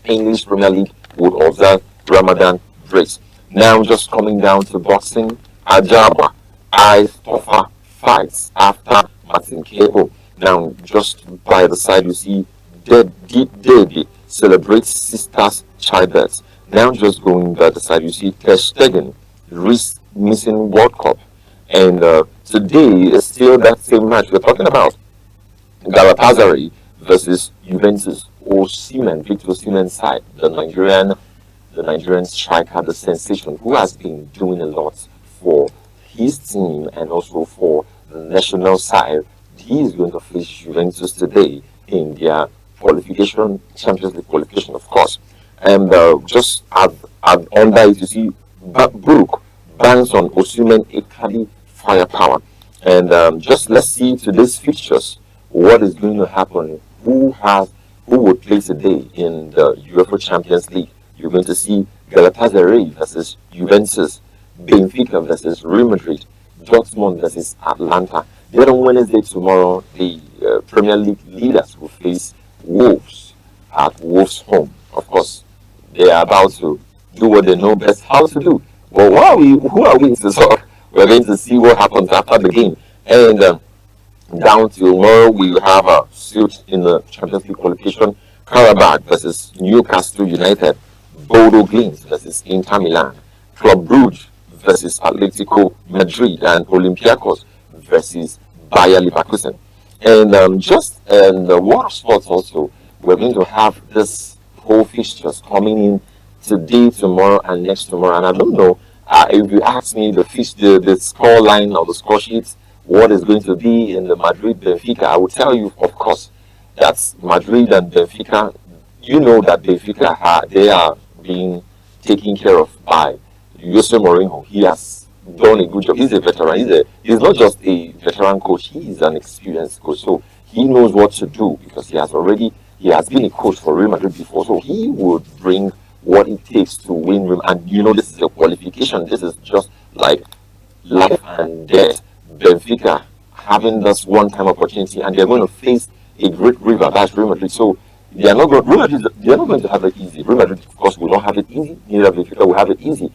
Speaker 4: English Premier League would observe Ramadan breaks. Now just coming down to boxing, Ajaba eyes tougher fights after Martin Cable. Now just by the side, you see Deep celebrates sister's childbirth. Now just going by the side, you see Ter Stegen risks missing World Cup. And today is still that same match we're talking about. Galatasaray versus Juventus. Victor Osimhen's side, the Nigerian striker, the sensation, who has been doing a lot for his team and also for the national side. He is going to face Juventus today in their qualification, Champions League qualification, of course. And just under it, you see Brook banks on Osimhen Ekali firepower. And just let's see today's fixtures, what is going to happen, who would play today in the UEFA Champions League. You're going to see Galatasaray versus Juventus, Benfica versus Real Madrid, Dortmund versus Atlanta. Then on Wednesday tomorrow, the Premier League leaders will face Wolves at Wolves' home. Of course, they are about to do what they know best how to do. But who are we to talk? We're going to see what happens after the game. And down to tomorrow, we will have a suit in the Champions League qualification. Karabakh versus Newcastle United, Bodo Glimt versus Inter Milan, Club Brugge versus Atletico Madrid, and Olympiacos versus Bayer Leverkusen. And just in the water sports also, we're going to have this whole fixtures coming in today, tomorrow, and next tomorrow. And I don't know if you ask me the score line or the score sheets, what is going to be in the Madrid Benfica, I will tell you, of course, that's Madrid and Benfica. You know that Benfica they are being taken care of by Jose Mourinho. He has done a good job. He's a veteran. He's not just a veteran coach. He is an experienced coach. So he knows what to do because he has been a coach for Real Madrid before. So he would bring what it takes to win. And you know, this is a qualification. This is just like life and death. Benfica having this one-time opportunity, and they're going to face a great rival, that's Real Madrid. So they are not going. They are not going to have it easy. Real Madrid, of course, will not have it easy. Neither Benfica will have it easy.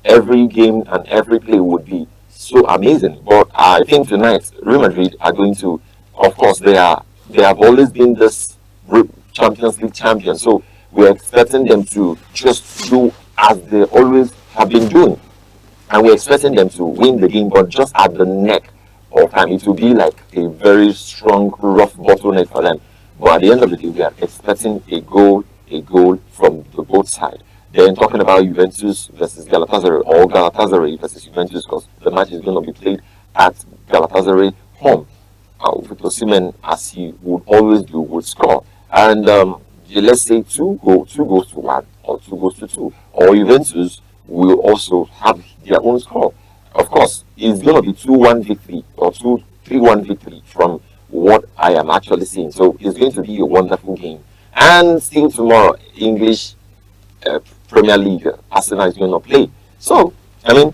Speaker 4: Every game and every play would be so amazing. But I think tonight, Real Madrid are going to. Of course, they have always been this Champions League champion. So we're expecting them to just do as they always have been doing. And we're expecting them to win the game, but just at the neck of time. It will be like a very strong, rough bottleneck for them. But at the end of the day, we are expecting a goal from the both sides. Then talking about Juventus versus Galatasaray, or Galatasaray versus Juventus, because the match is going to be played at Galatasaray home. Victor Osimhen, as he would always do, would score. And let's say two goals to one, or 2-2, or Juventus will also have their own score. Of course, it's going to be 2-1 victory or 2-3-1 victory from what I am actually seeing. So it's going to be a wonderful game. And still tomorrow, English Premier League, Arsenal is going to play. So, I mean,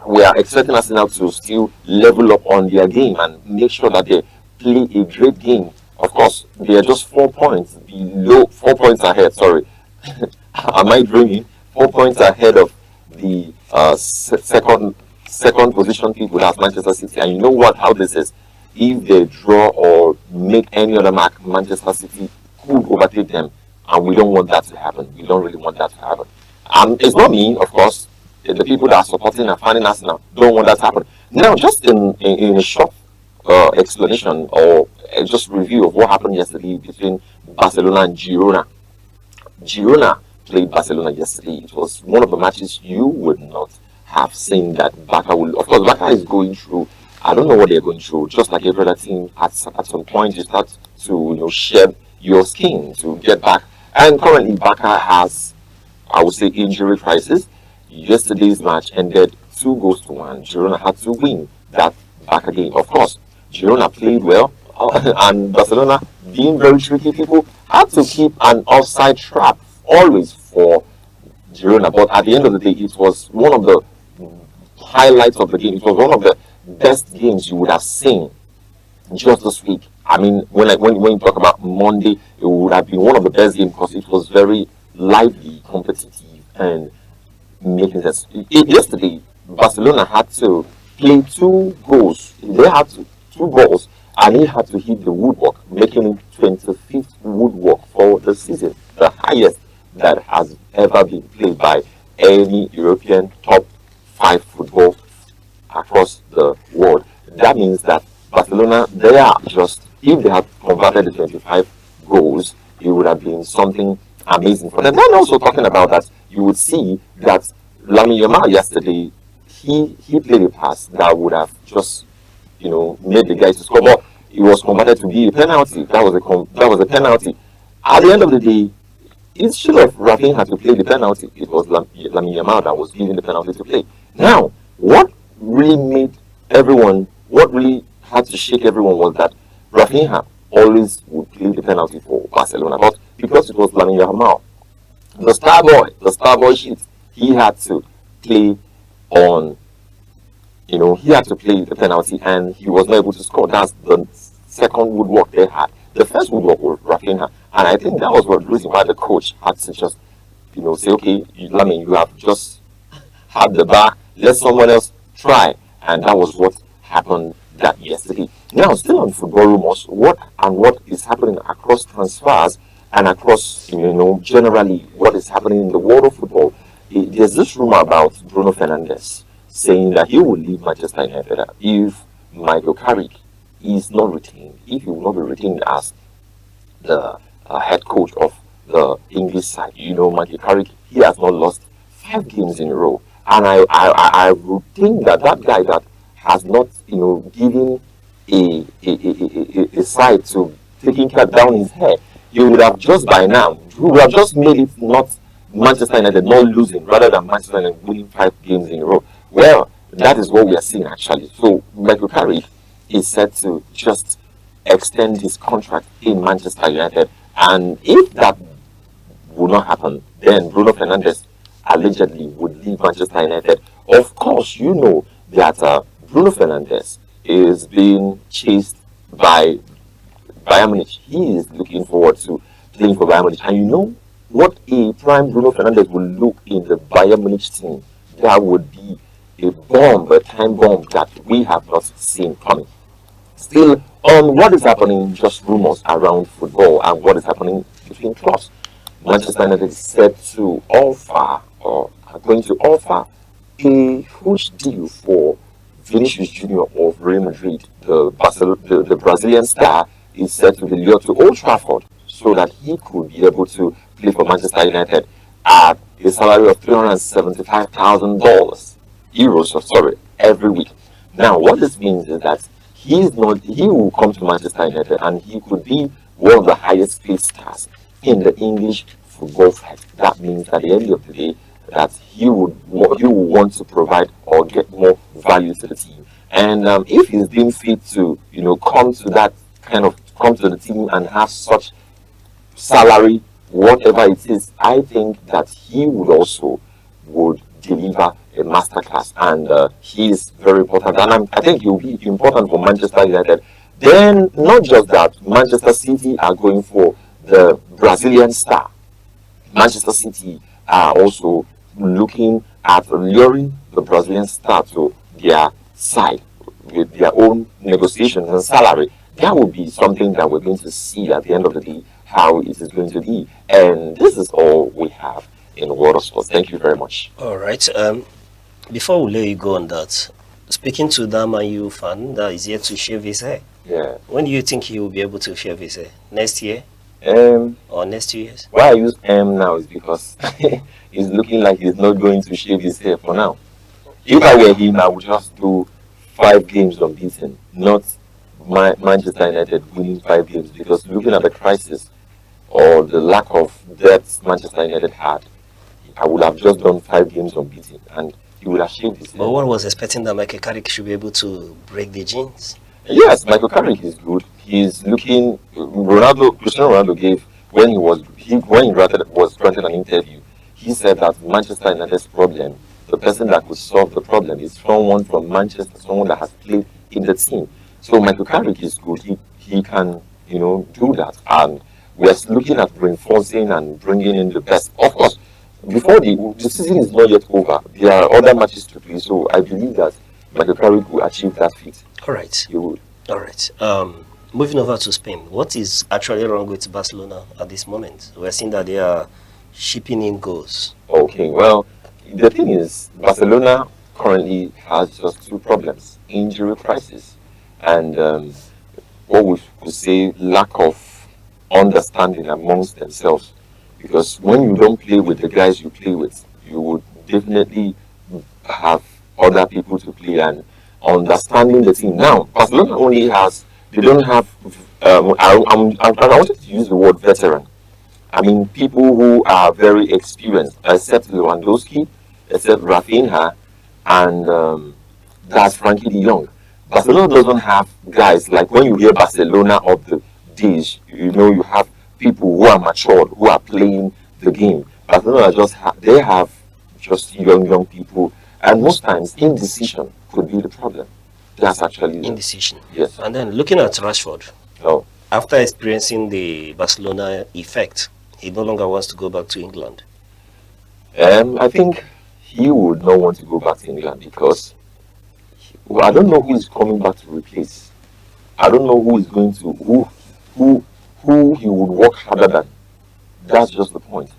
Speaker 4: we are expecting Arsenal to still level up on their game and make sure that they play a great game. Of course, they are just 4 points below, 4 points ahead, sorry. Am I dreaming? 4 points ahead of the second position people, that's Manchester City. And you know what? How this is. If they draw or make any other mark, Manchester City could overtake them. And we don't want that to happen. We don't really want that to happen. It's not me, of course. The people that are supporting and fanning us now don't want that to happen. Now, just in a short explanation or just review of what happened yesterday between Barcelona and Girona. Girona played Barcelona yesterday. It was one of the matches you would not have seen that Barca will. Of course, Barca is going through. I don't know what they're going through. Just like every other team, at some point you start to shed your skin to get back. And currently, Barca has, I would say, injury crisis. Yesterday's match ended 2-1. Girona had to win that Barca game. Of course, Girona played well, and Barcelona, being very tricky people, had to keep an offside trap always for Girona. But at the end of the day, it was one of the highlights of the game. It was one of the best games you would have seen just this week. I mean, when you talk about Monday, it would have been one of the best games because it was very lively, competitive, and making sense. Yesterday, Barcelona had to play 2 goals. They had two balls, and he had to hit the woodwork, making it 25th woodwork for the season, the highest that has ever been played by any European top 5 football across the world. That means that Barcelona, they are just, if they had converted the 25 goals, it would have been something amazing for them. Then also talking about that, you would see that Lamine Yamal yesterday, he played a pass that would have just, made the guys to score, but it was converted to be a penalty. That was a penalty. At the end of the day, instead of Rafinha to play the penalty, it was Lamine Yamal that was given the penalty to play. Now, what really had to shake everyone was that Rafinha always would play the penalty for Barcelona, but because it was Lamine Yamal, the star boy shit, he had to play the penalty, and he was not able to score. That's the second woodwork they had. The first woodwork was Rafinha, and I think that was the reason why the coach had to just, say, okay, Lamine, you have just had the bar, let someone else try, and that was what happened that yesterday. Now, still on football rumors, what is happening across transfers and across, generally what is happening in the world of football. There's this rumor about Bruno Fernandes saying that he will leave Manchester United if Michael Carrick is not retained, if he will not be retained as the head coach of the English side, Mikey Carrick, he has not lost 5 games in a row. And I would think that that guy that has not, given a side to taking cat down his head, he would have just by now, he would have just made it not Manchester United not losing rather than Manchester United winning 5 games in a row. Well, that is what we are seeing actually. So Michael Carrick is set to just extend his contract in Manchester United, and if that will not happen, then Bruno Fernandes allegedly would leave Manchester United. Of course, you know that Bruno Fernandes is being chased by Bayern Munich. He is looking forward to playing for Bayern Munich. And you know what a prime Bruno Fernandes will look in the Bayern Munich team? That would be a bomb, a time bomb that we have not seen coming. Still, on what is happening, just rumors around football and what is happening between clubs. Manchester United is set to offer, or are going to offer, a huge deal for Vinicius Junior of Real Madrid. The Brazilian star is set to be lured to Old Trafford so that he could be able to play for Manchester United at a salary of $375,000 euros, every week. Now, what this means is that he will come to Manchester United and he could be one of the highest paid stars in the English football side. That means at the end of the day that he would want to provide or get more value to the team. And if he's deemed fit to, come to the team and have such salary, whatever it is, I think that he would deliver a masterclass, and he is very important. And I think he will be important for Manchester United. Then, not just that, Manchester City are going for the Brazilian star. Manchester City are also looking at luring the Brazilian star to their side with their own negotiations and salary. That will be something that we're going to see at the end of the day, how it is going to be. And this is all we have in the world of sports. Thank you very much.
Speaker 2: All right. Before we let you go on that, speaking to that Man U fan that is yet to shave his hair.
Speaker 4: Yeah.
Speaker 2: When do you think he will be able to shave his hair? Next year? Or next 2 years?
Speaker 4: Why I use now is because it's looking like he's not going to shave his hair for now. If I were him, I would just do 5 games unbeaten, not Manchester United winning 5 games, because looking at the crisis or the lack of depth Manchester United had, I would have just done 5 games unbeaten and he would have shaved his hair.
Speaker 2: But one was expecting that Michael Carrick should be able to break the genes.
Speaker 4: Yes, Michael Carrick is good. He's looking. Cristiano Ronaldo gave when he was granted an interview. He said that Manchester United's problem, the person that could solve the problem, is someone from Manchester, someone that has played in the team. So Michael Carrick is good. He can do that, and we are looking at reinforcing and bringing in the best. Of course, before the season is not yet over, there are other matches to play. So I believe that Michael Carrick will achieve that feat.
Speaker 2: All right.
Speaker 4: He would.
Speaker 2: All right. Moving over to Spain, what is actually wrong with Barcelona at this moment? We're seeing that they are shipping in goals.
Speaker 4: Okay, well, the thing is, Barcelona currently has just 2 problems: injury crisis and what we could say lack of understanding amongst themselves. Because when you don't play with the guys you play with, you would definitely have other people to play and understanding the team. Now, Barcelona they don't have, I wanted to use the word veteran. I mean, people who are very experienced, except Lewandowski, except Rafinha, and that's Frankie de Jong. Barcelona doesn't have guys like when you hear Barcelona of the days, you have people who are matured, who are playing the game. Barcelona they have just young people, and most times indecision could be the problem. That's actually
Speaker 2: indecision.
Speaker 4: Yes.
Speaker 2: And then looking at Rashford, after experiencing the Barcelona effect, he no longer wants to go back to England.
Speaker 4: I think he would not want to go back to England because I don't know who is coming back to replace. I don't know who is going to who he would work harder than. That's just the point.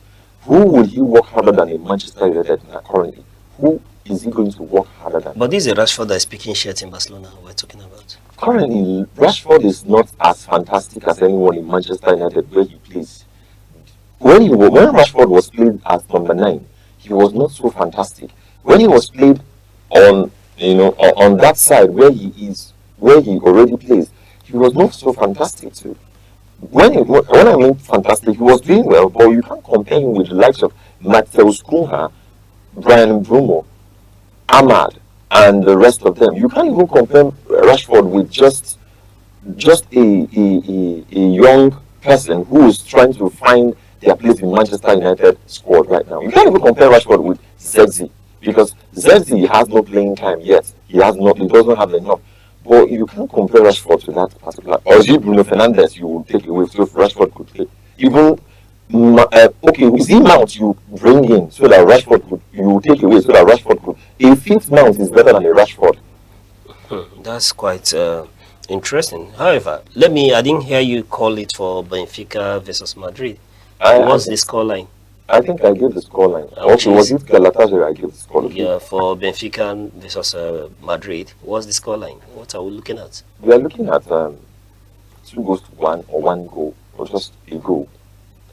Speaker 4: Who would he work harder than in Manchester United currently? Who is he going to work harder than?
Speaker 2: But this is a Rashford that is picking shirts in Barcelona we're talking about.
Speaker 4: currently, Rashford is not as fantastic as anyone in Manchester United where he plays. When Rashford was played as number 9, he was not so fantastic. When he was played on on that side where he already plays, he was not so fantastic too. When I mean fantastic, he was doing well, but you can't compare him with the likes of Mateus Cunha, Brian Brumo, Ahmad, and the rest of them. You can't even compare Rashford with just a young person who is trying to find their place in Manchester United squad right now. You can't even compare Rashford with Zexi because Zexi has no playing time yet. He has not. He doesn't have enough. But you can't compare Rashford to that particular. Or is it Bruno Fernandes you will take away so if Rashford could play? Even okay, is it Mount you bring in so that Rashford could you take away so that Rashford could? A fifth Mount is better than a Rashford.
Speaker 2: That's quite interesting. However, I didn't hear you call it for Benfica versus Madrid. What's the scoreline?
Speaker 4: I think I gave the scoreline. Also, was it Galatasaray I gave the scoreline?
Speaker 2: Yeah, for Benfica versus Madrid. What's the scoreline? What are we looking at?
Speaker 4: We are looking at 2-1 or 1 goal, or just a goal.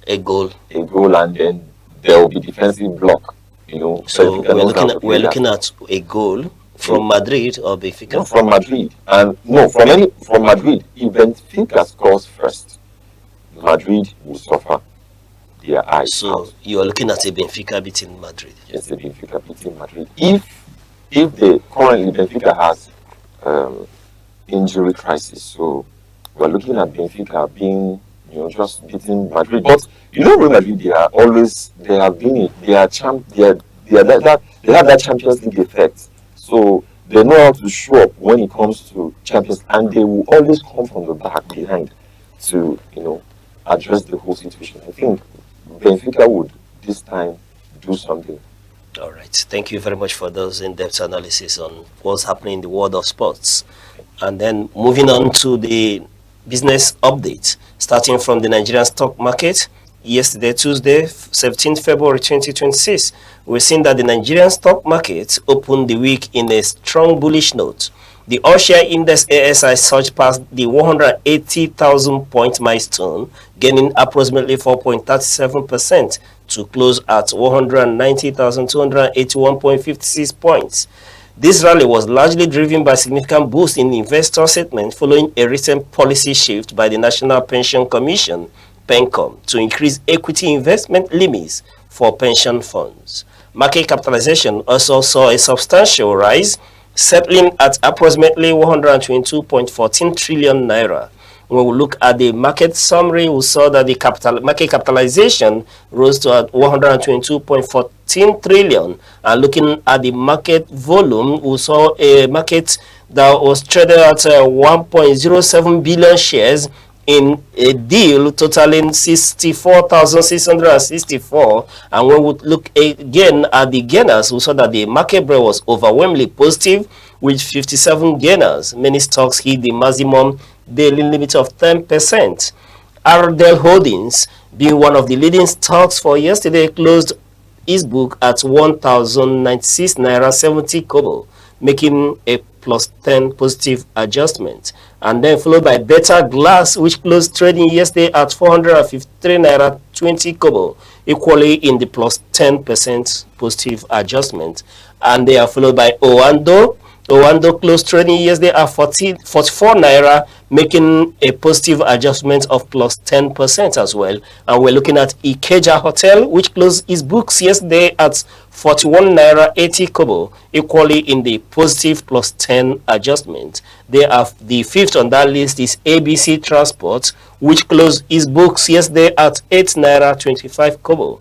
Speaker 2: A goal.
Speaker 4: A goal, and then there will be defensive block.
Speaker 2: So we're looking at a goal from Madrid or Benfica?
Speaker 4: No, from Madrid. And no, from Madrid. If Benfica scores first, Madrid will suffer their eyes.
Speaker 2: So you are looking at a Benfica beating Madrid?
Speaker 4: Yes, a Benfica beating Madrid. If currently Benfica has injury crisis, so we're looking at Benfica being just beating Madrid. But Real Madrid, they have that Champions League effect. So they know how to show up when it comes to Champions, and they will always come from the back behind to address the whole situation. I think Benfica would this time do something.
Speaker 2: All right. Thank you very much for those in-depth analysis on what's happening in the world of sports. And then moving on to the business update, starting from the Nigerian stock market. Yesterday, Tuesday, 17th February 2026, we're seeing that the Nigerian stock market opened the week in a strong bullish note. The all-share index ASI surged past the 180,000 point milestone, gaining approximately 4.37% to close at 190,281.56 points. This rally was largely driven by significant boost in investor sentiment following a recent policy shift by the National Pension Commission, PENCOM, to increase equity investment limits for pension funds. Market capitalization also saw a substantial rise, settling at approximately 122.14 trillion naira. When we look at the market summary, we saw that the market capitalization rose to 122.14 trillion. And looking at the market volume, we saw a market that was traded at 1.07 billion shares in a deal totaling 64,664. And when we look again at the gainers, we saw that the market breadth was overwhelmingly positive with 57 gainers. Many stocks hit the maximum daily limit of 10%. Ardell Holdings, being one of the leading stocks for yesterday, closed its book at 1,096 naira 70 kobo, making a +10 positive adjustment. And then followed by Better Glass, which closed trading yesterday at 453 naira 20 kobo, equally in the +10% positive adjustment. And they are followed by Owando. Owando closed trading yesterday at 44 naira, making a positive adjustment of +10% as well. And we're looking at Ikeja Hotel, which closed its books yesterday at 41 naira 80 kobo, equally in the positive +10 adjustment. The fifth on that list is ABC Transport, which closed its books yesterday at 8 naira 25 kobo,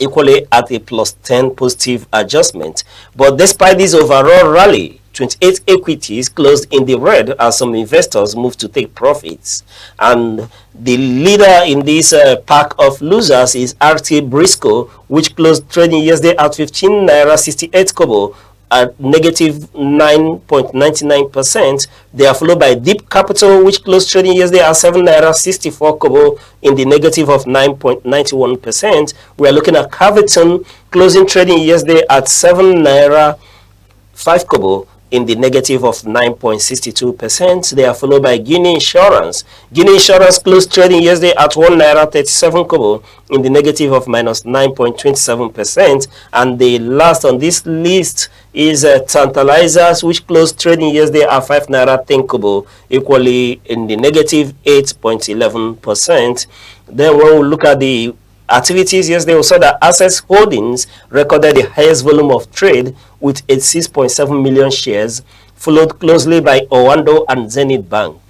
Speaker 2: equally at a +10 positive adjustment. But despite this overall rally, 28 equities closed in the red as some investors moved to take profits. And the leader in this pack of losers is RT Briscoe, which closed trading yesterday at 15 naira 68 kobo, at -9.99%. They are followed by Deep Capital, which closed trading yesterday at 7 naira 64 kobo in the negative of 9.91%. We are looking at Caviton closing trading yesterday at 7 naira 5 kobo in the negative of 9.62%. They are followed by Guinea Insurance. Guinea Insurance closed trading yesterday at 1 naira 37 kobo in the negative of minus 9.27%. And the last on this list is Tantalizers, which closed trading yesterday at 5 naira 10 kobo, equally in the negative 8.11%. Then when we look at the activities yesterday, we saw that Access Holdings recorded the highest volume of trade with 86.7 million shares, followed closely by Owando and Zenith Bank.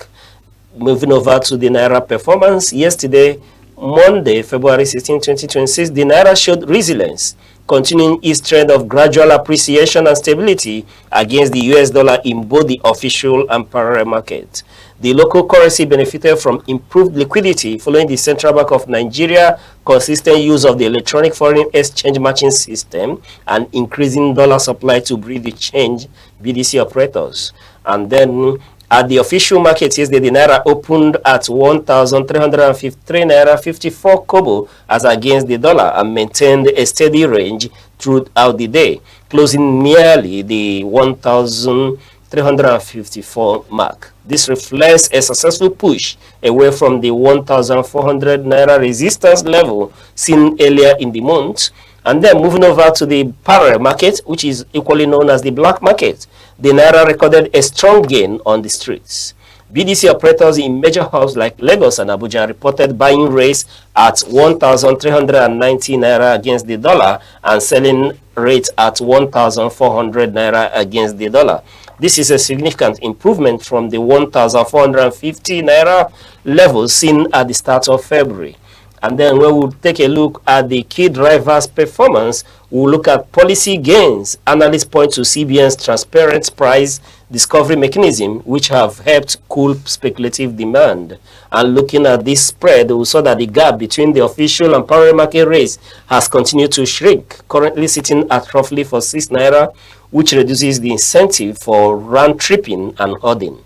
Speaker 2: Moving over to the Naira performance, yesterday, Monday, February 16, 2026, the Naira showed resilience, continuing its trend of gradual appreciation and stability against the US dollar in both the official and parallel market. The local currency benefited from improved liquidity following the Central Bank of Nigeria consistent use of the electronic foreign exchange matching system and increasing dollar supply to bridge the change BDC operators. And then at the official market yesterday, the Naira opened at 1,353 Naira 54 kobo as against the dollar and maintained a steady range throughout the day, closing nearly the 1,354 mark. This reflects a successful push away from the 1,400 Naira resistance level seen earlier in the month. And then moving over to the parallel market, which is equally known as the black market, the Naira recorded a strong gain on the streets. BDC operators in major hubs like Lagos and Abuja reported buying rates at 1,390 Naira against the dollar and selling rates at 1,400 Naira against the dollar. This is a significant improvement from the 1,450 Naira level seen at the start of February. And then when we'll take a look at the key drivers' performance, we'll look at policy gains. Analysts point to CBN's transparent price discovery mechanism, which have helped cool speculative demand. And looking at this spread, we saw that the gap between the official and parallel market rates has continued to shrink, currently sitting at roughly for 6 Naira, which reduces the incentive for round-tripping and hoarding.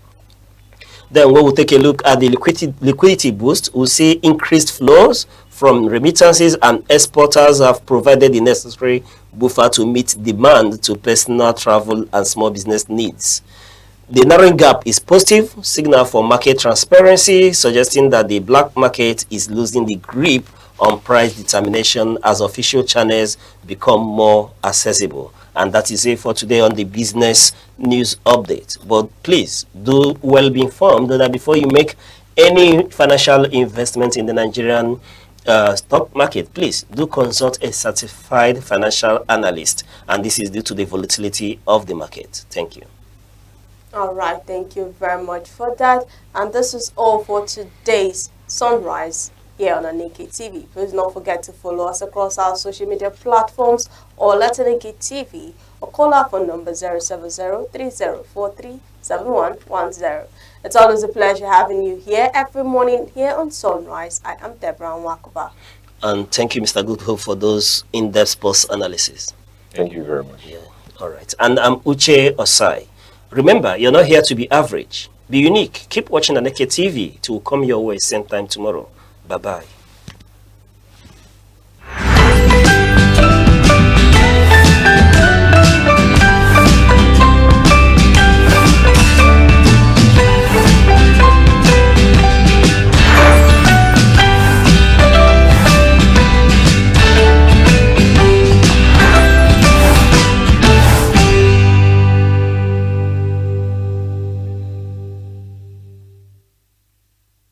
Speaker 2: Then when we take a look at the liquidity boost, we'll see increased flows from remittances, and exporters have provided the necessary buffer to meet demand to personal travel and small business needs. The narrowing gap is positive signal for market transparency, suggesting that the black market is losing the grip on price determination as official channels become more accessible. And that is it for today on the business news update. But please do well be informed that before you make any financial investment in the Nigerian stock market, please do consult a certified financial analyst. And this is due to the volatility of the market. Thank you.
Speaker 1: All right, thank you very much for that. And this is all for today's Sunrise here on ANEKE TV. Please don't forget to follow us across our social media platforms or let ANEKE TV or call our phone number 070-3043-7110. It's always a pleasure having you here every morning here on Sunrise. I am Deborah Nwakuba.
Speaker 2: And thank you, Mr. Goodhope, for those in-depth sports analysis.
Speaker 4: Thank you very much.
Speaker 2: Yeah, all right. And I'm Uche Osai. Remember, you're not here to be average. Be unique. Keep watching ANEKE TV to come your way same time tomorrow. Bye-bye.